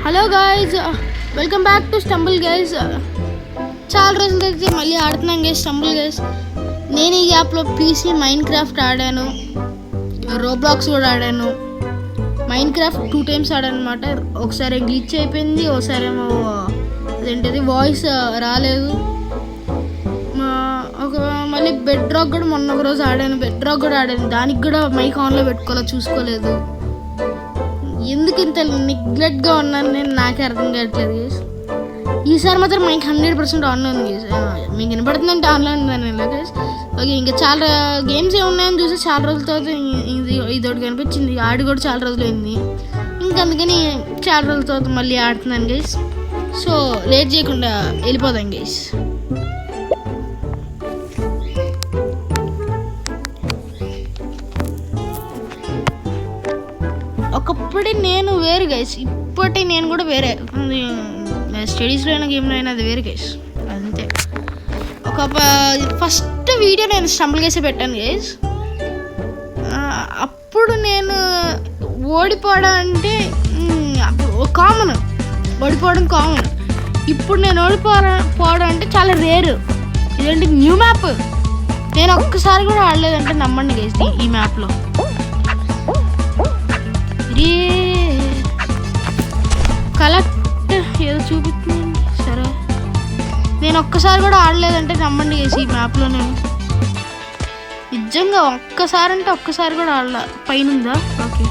Hello guys, welcome back to stumble guys. చాలా రోజుల తర్వాత మళ్ళీ ఆడుతున్నాం గైస్ స్టంబుల్ గైస్. నేను ఈ యాప్లో పీసీ మైన్ క్రాఫ్ట్ ఆడాను, రోబ్లాక్స్ కూడా ఆడాను. మైన్ క్రాఫ్ట్ 2 times ఆడాను అనమాట. ఒకసారి గ్లిచ్ అయిపోయింది, ఒకసారి ఏమో అదేంటిది వాయిస్ రాలేదు. మళ్ళీ బెడ్ రాక్ కూడా మొన్న ఒక రోజు ఆడాను, బెడ్ రాక్ కూడా ఆడాను. దానికి కూడా మైక్ ఆన్లో పెట్టుకోవాలో చూసుకోలేదు. ఎందుకు ఇంత నెగ్లెక్ట్గా ఉన్నాను నేను, నాకే అర్థం కావట్లేదు గైస్. ఈసారి మాత్రం మైక్ 100% ఆన్లో ఉంది గైస్. మీకు వినపడుతుందంటే ఆన్లో ఉందని గైస్. ఓకే, ఇంకా చాలా గేమ్స్ ఏమున్నాయని చూసి చాలా రోజుల తర్వాత ఇదొకటి కనిపించింది. ఆడి కూడా చాలా రోజులు అయింది, ఇంకా అందుకని చాలా రోజుల తర్వాత మళ్ళీ ఆడుతున్నాను గైస్. సో లేట్ చేయకుండా వెళ్ళిపోదాం గైస్. ఒకప్పుడే నేను వేరు గైస్, ఇప్పటి నేను కూడా వేరే. స్టడీస్లో అయినా గేమ్లో అయినా అది వేరు గైస్, అంతే. ఫస్ట్ వీడియో నేను స్టంబుల్ గేసే పెట్టాను గైస్. అప్పుడు నేను ఓడిపోవడం అంటే కామన్, ఓడిపోవడం కామన్. ఇప్పుడు నేను ఓడిపోవడం అంటే చాలా రేరు. ఇదేంటి న్యూ మ్యాప్, నేను ఒక్కసారి కూడా ఆడలేదంటే నమ్మండి గైస్. ఈ మ్యాప్లో కలెక్ట్ ఏదో చూపిస్తుంది. సరే, నేను ఒక్కసారి కూడా ఆడలేదంటే నమ్మండి గైస్. ఈ మ్యాప్లో నేను నిజంగా ఒక్కసారి అంటే ఒక్కసారి కూడా ఆడలే. పైన ఉందా? ఓకే,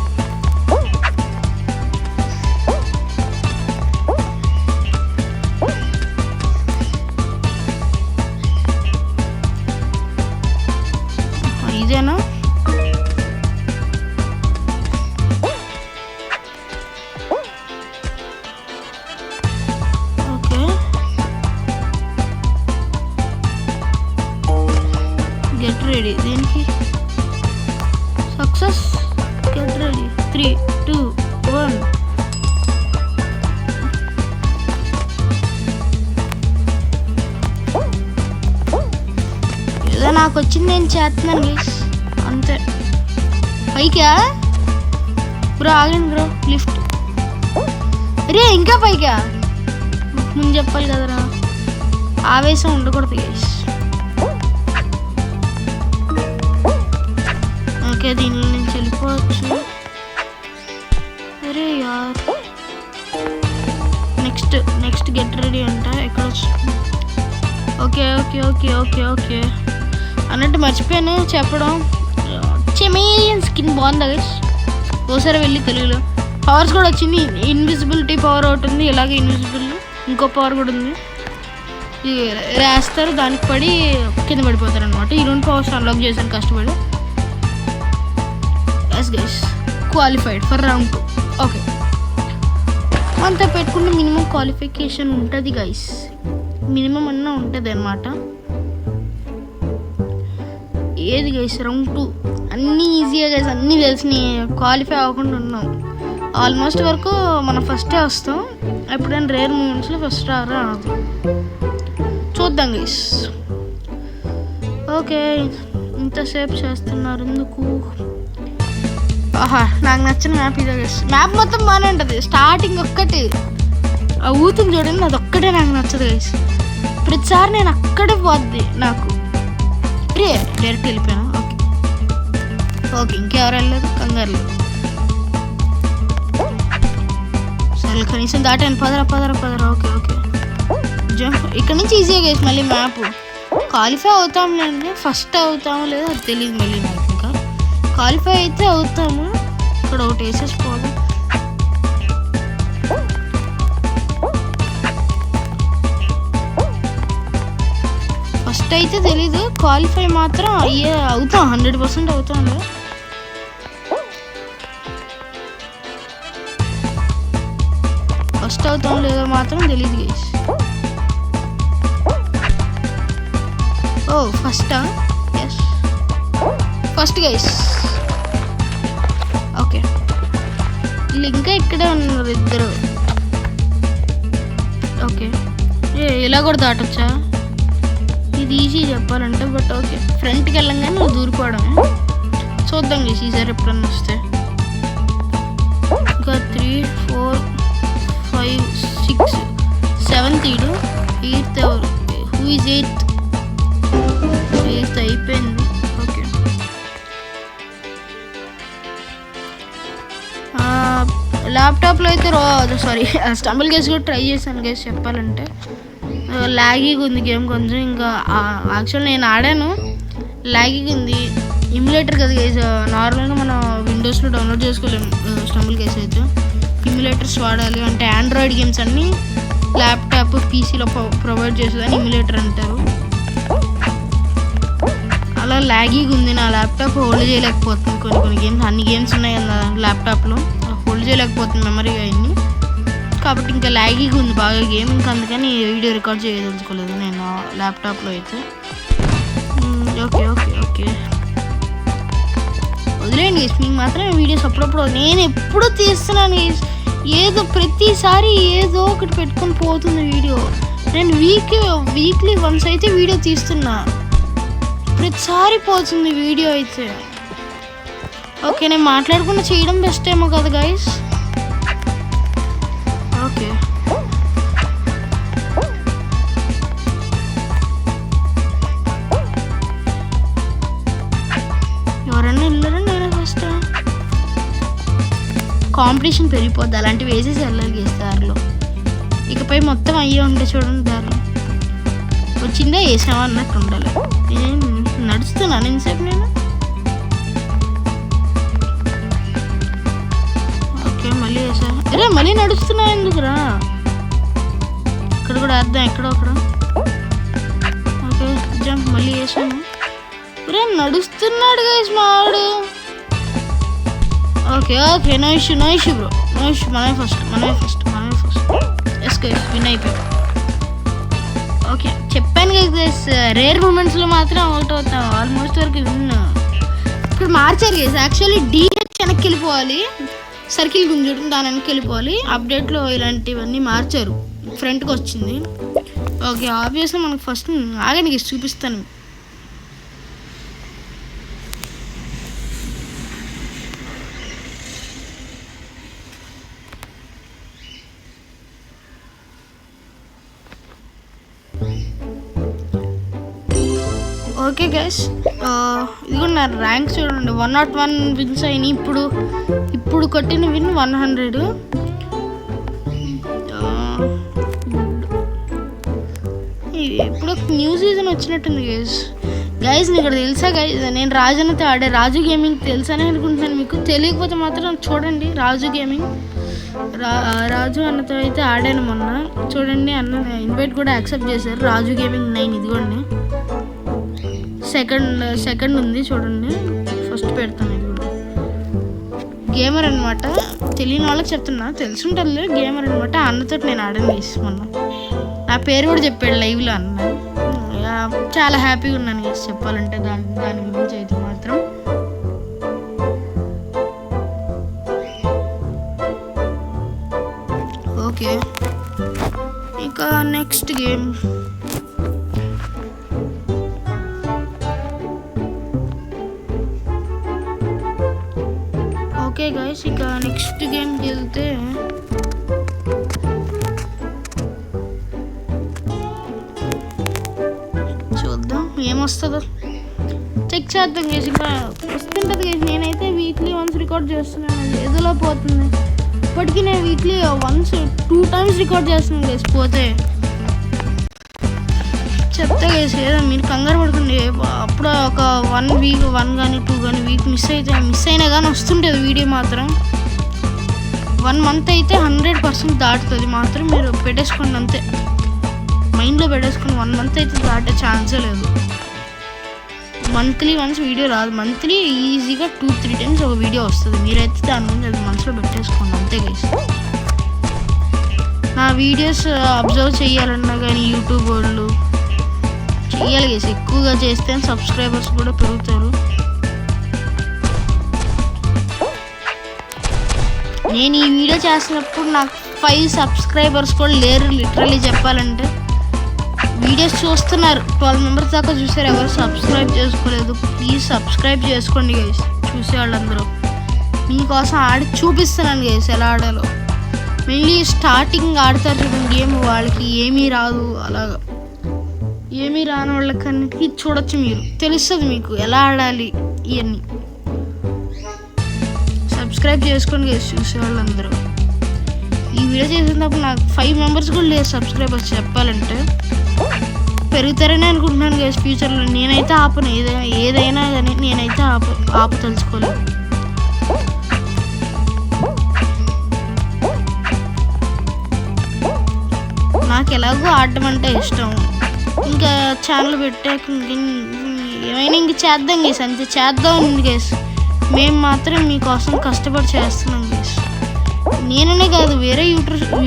ఇదేనా? Get ready. దీనికి సక్సెస్. Get ready. 3, 2, 1. ఏదో నాకు వచ్చింది నేను చేస్తున్నాను గైస్, అంతే. పైకా బ్రో? ఆగండి బ్రో, లిఫ్ట్. అరే ఇంకా పైకా? ముందు చెప్పాలి కదరా, ఆవేశం ఉండకూడదు గైస్. ఓకే, దీనిలో నుంచి వెళ్ళిపోవచ్చు. అరే యార్, నెక్స్ట్ గెట్ రెడీ అంట. ఎక్కడ వచ్చింది? Okay okay okay okay okay అన్నట్టు మర్చిపోయాను చెప్పడం. చెమేలియన్ స్కిన్ బాగుంది గైస్. ఓసారి వెళ్ళి తెలుగులో పవర్స్ కూడా వచ్చింది. ఇన్విజిబిలిటీ పవర్ ఒకటి ఉంది, ఇలాగే ఇన్విజిబుల్ ఇంకో పవర్ కూడా ఉంది. ఇది వేస్తారు, దానికి పడి కింద పడిపోతారు అనమాట. ఈ 2 పవర్స్ అన్లాక్ చేశాను కష్టపడి. Guys qualified for round 2. Okay, అంతా పెట్టుకుంటే మినిమం క్వాలిఫికేషన్ ఉంటుంది గైస్, మినిమం అన్నా ఉంటుంది అనమాట. ఏది గైస్ రౌండ్ 2 అన్నీ ఈజీగా గైస్, అన్నీ తెలిసినాయి. క్వాలిఫై అవ్వకుండా ఉన్నాం ఆల్మోస్ట్ వరకు. మనం ఫస్టే వస్తాం, ఎప్పుడైనా రేర్ మూమెంట్స్లో ఫస్ట్ రాదు. చూద్దాం గైస్. ఓకే, ఇంతసేపు చేస్తున్నారు ఎందుకు? ఆహా, నాకు నచ్చిన మ్యాప్ ఇదే గైస్. మ్యాప్ మొత్తం బాగానే ఉంటుంది, స్టార్టింగ్ ఒక్కటి ఆ ఊతుంది చూడండి, అది ఒక్కటే నాకు నచ్చదు గైస్. ప్రతిసారి నేను అక్కడే పోద్ది నాకు. డైరెక్ట్ వెళ్ళిపోయాను. ఓకే ఓకే, ఇంకెవరు వెళ్ళలేదు, కంగారు లేదు. సరే, కనీసం దాటాను. పదరా. Okay okay, jump. ఇక్కడ నుంచి ఈజీగా గైస్. మళ్ళీ మ్యాప్ క్వాలిఫై అవుతాంలేండి, ఫస్ట్ అవుతామో లేదో అది తెలియదు. మళ్ళీ నాకు ఇంకా క్వాలిఫై అయితే అవుతాము. ఇక్కడ ఒకటి వేసేసుకోవాలి. ఫస్ట్ అయితే తెలీదు, క్వాలిఫై మాత్రం అవుతాం, 100% అవుతాం. ఫస్ట్ అవుతాం లేదో మాత్రం తెలీదు గైస్. ఓ ఫస్టా? Yes, first guys. ఓకే, ఇంకా ఇక్కడే ఉన్నారు ఇద్దరు. ఓకే, ఇలా కూడా దాటొచ్చా? ఇది ఈజీ చెప్పాలంటే, బట్ ఓకే. ఫ్రంట్కి వెళ్ళంగానే నువ్వు దూరిపోవడమే. చూద్దాం గైస్ ఈసారి ఎప్పుడన్నా వస్తే. ఇంకా 3, 4, 5, 6, 7th ఈడు, 8th ఎవరు, హూ ఈజ్ 8th? 8th అయిపోయింది. ఓకే, ల్యాప్టాప్లో అయితే సారీ స్టంబుల్ కేస్ కూడా ట్రై చేశాను గైస్. చెప్పాలంటే లాగీగా ఉంది గేమ్ కొంచెం. ఇంకా యాక్చువల్ నేను ఆడాను, లాగీగా ఉంది. ఇమ్యులేటర్ కదా గైస్, నార్మల్గా మనం విండోస్లో డౌన్లోడ్ చేసుకోలేము స్టంబుల్ కేస్ అయితే. ఇమ్యులేటర్స్ వాడాలి. అంటే ఆండ్రాయిడ్ గేమ్స్ అన్నీ ల్యాప్టాప్ పీసీలో ప్రొవైడ్ చేసేదని ఇమ్యులేటర్ అంటారు. అలా లాగీగా ఉంది. నా ల్యాప్టాప్ హోల్డ్ చేయలేకపోతుంది కొన్ని గేమ్స్. అన్ని గేమ్స్ ఉన్నాయి కదా ల్యాప్టాప్లో, హోల్డ్ చేయలేకపోతుంది మెమరీ అయింది. కాబట్టి ఇంకా లాగీగా ఉంది బాగా గేమ్. ఇంకా అందుకని వీడియో రికార్డ్ చేయదలుచుకోలేదు నేను ల్యాప్టాప్లో అయితే. ఓకే ఓకే ఓకే వదిలేండి గేస్. మీకు మాత్రం వీడియోస్ అప్పుడప్పుడు నేను ఎప్పుడు తీస్తున్నాను గేస్. ఏదో ప్రతిసారి ఏదో ఒకటి పెట్టుకొని పోతుంది వీడియో. నేను వీక్లీ వన్స్ అయితే వీడియో తీస్తున్నా, ప్రతిసారి పోతుంది వీడియో అయితే. ఓకే, నేను మాట్లాడకుండా చేయడం బెస్ట్ ఏమో కదా గైస్. ఓకే, ఎవరన్నా వెళ్ళారా నేనే ఫస్ట్? కాంపిటీషన్ పెరిగిపోద్ది, అలాంటివి వేసేసి వెళ్ళాలి గేస్ దారిలో. ఇకపై మొత్తం అయ్యే ఉంటే చూడండి దారిలో. వచ్చిందా వేసావా అన్నట్టు ఉండాలి. నడుస్తున్నాను ఎంతసేపు నేను. ఓకే, మళ్ళీ వేసా. అరే మళ్ళీ నడుస్తున్నా ఎందుకురా? ఇక్కడ కూడా అర్థం ఎక్కడో అక్కడ. ఓకే జంప్ మళ్ళీ వేసాను. అరే నడుస్తున్నాడు గైస్ మావాడు. Okay okay, no issue bro, no issue. మనమే ఫస్ట్. ఎస్ గైస్, విన్ అయిపోయాం. ఓకే, చెప్పాను గైస్ రేర్ మూమెంట్స్లో మాత్రం అవుట్ అవుతాం. ఆల్మోస్ట్ వరకు విన్. ఇప్పుడు మార్చారు గైస్. యాక్చువల్లీ డిహెచ్ వెనక్కి వెళ్ళిపోవాలి, సర్కిల్ గుంజుడు దాని వెనక్కి వెళ్ళిపోవాలి. అప్డేట్లో ఇలాంటివన్నీ మార్చారు, ఫ్రంట్కి వచ్చింది. ఓకే, ఆబ్వియస్గా మనకు ఫస్ట్ ఆగండి గైస్ చూపిస్తాను. ఓకే గైస్, ఇది కూడా నా ర్యాంక్ చూడండి. 101 విన్స్ అయినాయి. ఇప్పుడు కొట్టిన విన్ 100. ఇప్పుడు న్యూ సీజన్ వచ్చినట్టుంది గైస్. నీకు ఇక్కడ తెలుసా గైస్, నేను రాజుతో ఆడే రాజు గేమింగ్ తెలుసని అనుకుంటున్నాను. మీకు తెలియకపోతే మాత్రం చూడండి రాజు గేమింగ్. రాజు అన్నతో అయితే ఆడాను మొన్న. చూడండి, అన్న ఇన్వైట్ కూడా యాక్సెప్ట్ చేశారు. రాజు గేమింగ్ 9 ఇదిగోండి. సెకండ్ ఉంది చూడండి, ఫస్ట్ పెడతాను. ఇది కూడా గేమర్ అనమాట. తెలియని వాళ్ళకి చెప్తున్నా, తెలుసుంటుంది గేమర్ అనమాట. అన్నతో నేను ఆడాను గేస్ మొన్న. నా పేరు కూడా చెప్పాడు లైవ్లో అన్న. చాలా హ్యాపీగా ఉన్నాను గేస్ చెప్పాలంటే దాని గురించి అయితే మాత్రం. ఓకే, ఇంకా నెక్స్ట్ గేమ్. ఓకే గైస్, ఇక నెక్స్ట్ గేమ్కి వెళ్తే చూద్దాం ఏమొస్తుందో, చెక్ చేద్దాం గైస్. ఇంకా వస్తుంటుంది గైస్. నేనైతే వీక్లీ వన్స్ రికార్డ్ చేస్తున్నాను, ఏదోలా పోతుంది. ఇప్పటికీ నేను వీక్లీ 2 times రికార్డ్ చేస్తున్నాను గైస్. పోతే చెప్తా గైస్, ఏదో మీరు కంగారు పడుతుంది. అప్పుడు ఒక 1 వీక్ 1 కానీ 2 కానీ వీక్ మిస్ అయినా కానీ వస్తుంటుంది వీడియో మాత్రం. 1 month అయితే 100% దాటుతుంది మాత్రం. మీరు పెట్టేసుకోండి అంతే, మైండ్లో పెట్టేసుకుని. 1 month అయితే దాటే ఛాన్సే లేదు. మంత్లీ వన్స్ వీడియో రాదు. మంత్లీ ఈజీగా 2-3 times ఒక వీడియో వస్తుంది. మీరైతే దాని ముందు అది మనసులో పెట్టేసుకోండి అంతే గైస్. నా వీడియోస్ అబ్జర్వ్ చేయాలన్నా కానీ యూట్యూబ్ వాళ్ళు చెయ్యాలి గైస్. ఎక్కువగా చేస్తే సబ్స్క్రైబర్స్ కూడా పెరుగుతారు. నేను ఈ వీడియో చేసినప్పుడు నాకు 5 subscribers కూడా లేరు లిటరల్లీ చెప్పాలంటే. వీడియోస్ చూస్తున్నారు, 12 members దాకా చూసారు, ఎవరు సబ్స్క్రైబ్ చేసుకోలేదు. ప్లీజ్ సబ్స్క్రైబ్ చేసుకోండి గైస్. చూసే వాళ్ళందరూ. మీకోసం ఆడి చూపిస్తున్నాను గైస్ ఎలా ఆడాలో. మళ్ళీ స్టార్టింగ్ ఆడతారు చూడండి గేమ్, వాళ్ళకి ఏమీ రాదు, అలాగా ఏమీ రాని వాళ్ళకన్నిటికీ చూడొచ్చు, మీరు తెలుస్తుంది మీకు ఎలా ఆడాలి ఇవన్నీ. సబ్స్క్రైబ్ చేసుకోండి గైస్ చూసే వాళ్ళందరూ. ఈ వీడియో చేసినప్పుడు నాకు 5 మెంబర్స్ కూడా లేరు సబ్స్క్రైబర్స్. చెప్పాలంటే పెరుగుతారని అనుకుంటున్నాను గైస్ ఫ్యూచర్లో. నేనైతే ఆపను, ఏదైనా కానీ నేనైతే ఆపు తెలుసుకోలేదు. నాకు ఎలాగో ఆడటం అంటే ఇష్టం. ఇంకా ఛానల్ పెట్టాక ఏమైనా ఇంక చేద్దాం గైస్, అంతే చేద్దాం ఉంది గైస్. మేము మాత్రం మీకోసం కష్టపడి చేస్తున్నాం గైస్. నేననే కాదు, వేరే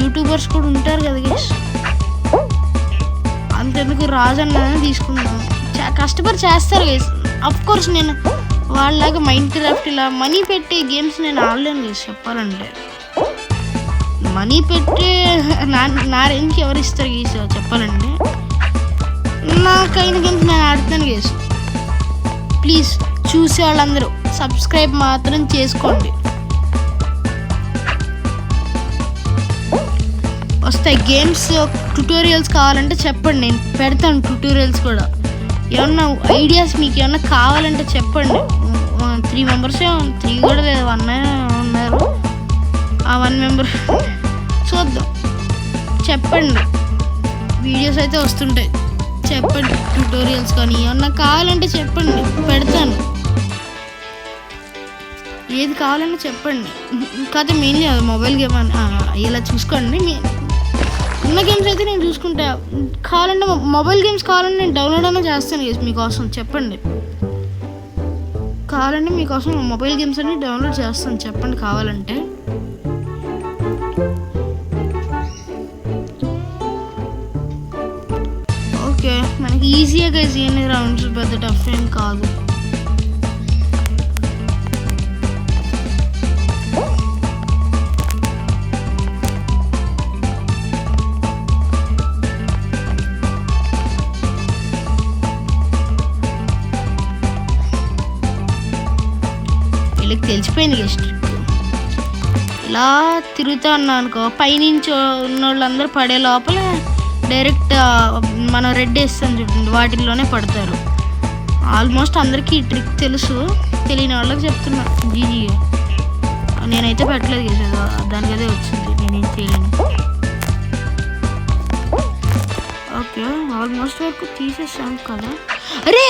యూట్యూబర్స్ కూడా ఉంటారు కదా గైస్. అంతెందుకు రాజన్న తీసుకుందాం, కష్టపడి చేస్తారు గైస్. అఫ్కోర్స్ నేను వాళ్ళలాగా మైండ్ క్రాఫ్ట్ ఇలా మనీ పెట్టే గేమ్స్ నేను ఆడలేను గైస్. చెప్పాలంటే మనీ పెట్టే నా రేంజ్కి ఎవరు ఇస్తారు గీస్? చెప్పాలంటే నాకైన గేమ్స్ నేను ఆడుతాను గేస్. ప్లీజ్ చూసే వాళ్ళందరూ సబ్స్క్రైబ్ మాత్రం చేసుకోండి. వస్తాయి గేమ్స్ ట్యుటోరియల్స్ కావాలంటే చెప్పండి, నేను పెడతాను ట్యుటోరియల్స్ కూడా. ఏమన్నా ఐడియాస్ మీకు ఏమన్నా కావాలంటే చెప్పండి. 3 మెంబర్స్ 3 కూడా లేదు, 1 ఉన్నారు. ఆ 1 మెంబర్ చూద్దాం, చెప్పండి. వీడియోస్ అయితే వస్తుంటాయి, చెప్పండి. ట్యూటోరియల్స్ కానీ ఏమన్నా కావాలంటే చెప్పండి, పెడతాను. ఏది కావాలన్నా చెప్పండి. కాకపోతే మెయిన్లీ అది మొబైల్ గేమ్ అని ఇలా చూసుకోండి. ఉన్న గేమ్స్ అయితే నేను చూసుకుంటా. కావాలంటే మొబైల్ గేమ్స్ కావాలంటే నేను డౌన్లోడ్ అయినా చేస్తాను మీకోసం. చెప్పండి, కావాలంటే మీకోసం మొబైల్ గేమ్స్ అన్ని డౌన్లోడ్ చేస్తాను. చెప్పండి కావాలంటే. ఓకే, మనకి ఈజీగా ఈజీ రౌండ్స్, పెద్ద టఫ్ ఏం కాదు. వీళ్ళకి తెలిసిపోయింది గెస్ట్. ఇలా తిరుగుతూ ఉన్నా అనుకో, పైనుంచి ఉన్న వాళ్ళందరూ పడే లోపల డైరెక్ట్ మనం రెడ్ వేస్తాం చూడండి, వాటిల్లోనే పడతారు. ఆల్మోస్ట్ అందరికీ ఈ ట్రిక్ తెలుసు, తెలియని వాళ్ళకి చెప్తున్నా. జీజీ నేనైతే పెట్టలేదు కదా, దానికదే వచ్చింది, నేనేం చేయలేను. ఓకే, ఆల్మోస్ట్ వరకు తీసేసాను కదా. అరే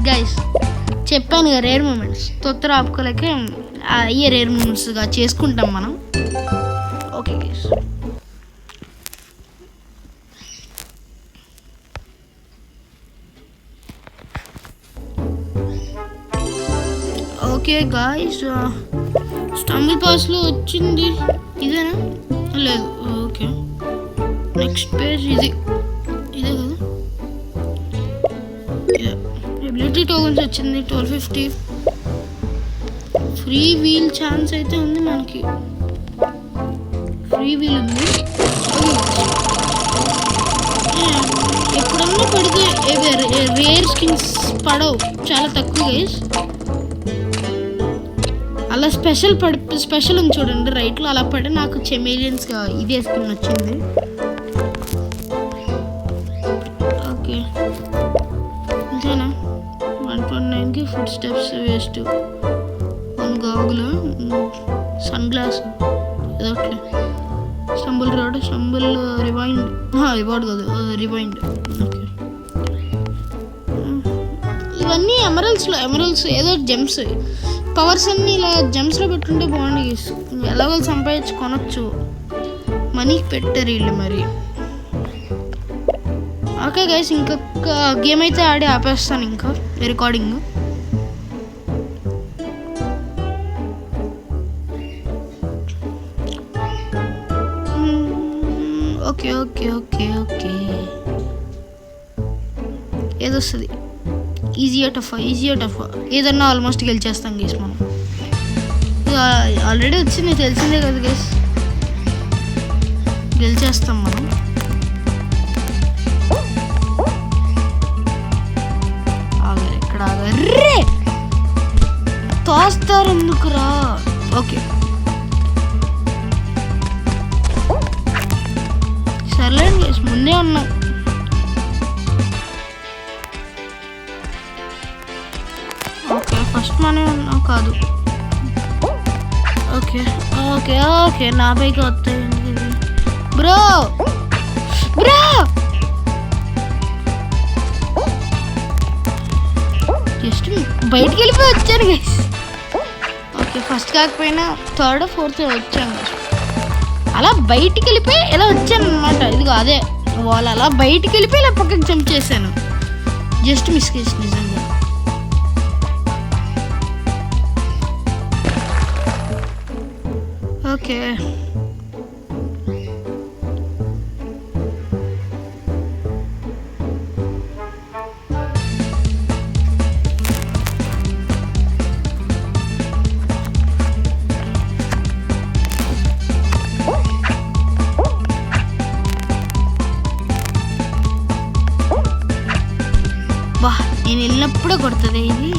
గైస్ చెప్పాను కదా, రేర్ మూమెంట్స్ తొత్తర ఆపుకోలేక అయ్యే రేర్ మూమెంట్స్గా చేసుకుంటాం మనం. Okay guys, okay guys, stumble పాస్లో వచ్చింది ఇదేనా? లేదు. ఓకే, నెక్స్ట్ పేజ్ ఇదే కదా. ఎబిలిటీ టోకన్స్ వచ్చింది 1250. ఫ్రీ వీల్ ఛాన్స్ అయితే ఉంది, మనకి ఫ్రీ వీల్ ఉంది. ఎప్పుడన్నా పడితే రేర్ స్కిన్స్ పడవు, చాలా తక్కువ గైస్. అలా స్పెషల్ ఉంది చూడండి రైట్లో, అలా పడి నాకు చెమేలియన్స్గా ఇదే స్కిన్ వచ్చింది. ఓకే, ఇంతేనా? 1.9కి ఫుడ్ స్టెప్స్ వేస్ట్, 1 గాగులు, సన్ గ్లాస్ ఏదోట్లే, stumble rod, stumble rewind, reward కాదు రివైండ్. ఓకే, ఇవన్నీ ఎమరల్స్ ఏదో జెమ్స్. పవర్స్ అన్నీ ఇలా జెమ్స్లో పెట్టుకుంటే బాగుంది. ఎలాగో సంపాదించి కొనొచ్చు, మనీకి పెట్టారు వీళ్ళు మరి. ఓకే గైస్, ఇంకొక గేమ్ అయితే ఆడి ఆపేస్తాను ఇంకా recording. Okay okay okay okay, ఏదొస్తుంది? ఈజీయా టఫ్ ఏదన్నా ఆల్మోస్ట్ గెలిచేస్తాం గేస్ మనం. ఆల్రెడీ వచ్చింది, తెలిసిందే కదా గేస్, గెలిచేస్తాం మనం. ఎక్కడ ముందుకురా. ఓకే సర్లేండి గైస్, ముందే ఉన్నాం. ఓకే ఫస్ట్ మనమే ఉన్నాం కాదు. ఓకే ఓకే ఓకే నా పైకి వస్తాయండి బ్రో. బ్రో జస్ట్ బయటికి వెళ్ళిపోయి వచ్చాను గైస్. ఓకే ఫస్ట్ కాకపోయినా థర్డ్ ఫోర్త్ వచ్చాను. అలా బయటికి వెళ్ళిపోయి ఇలా వచ్చాను అనమాట. ఇదిగో అదే వాళ్ళు అలా బయటికి వెళ్ళిపోయి ఇలా పక్కకి జంప్ చేశాను. జస్ట్ మిస్ కేసు నిజంగా. ఓకే బా నేను వెళ్ళినప్పుడే కొడుతుంది ఇది.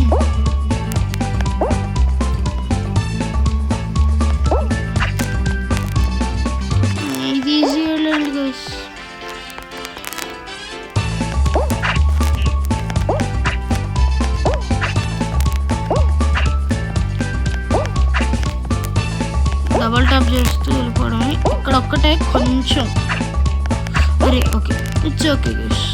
ఇది ఈజీ వెళ్ళండి గైస్. డబల్ టాప్ చేస్తూ వెళ్ళిపోవడమే. ఇక్కడ ఒక్కటే కొంచెం అరే ఓకే ఇట్స్ ఓకే గైస్.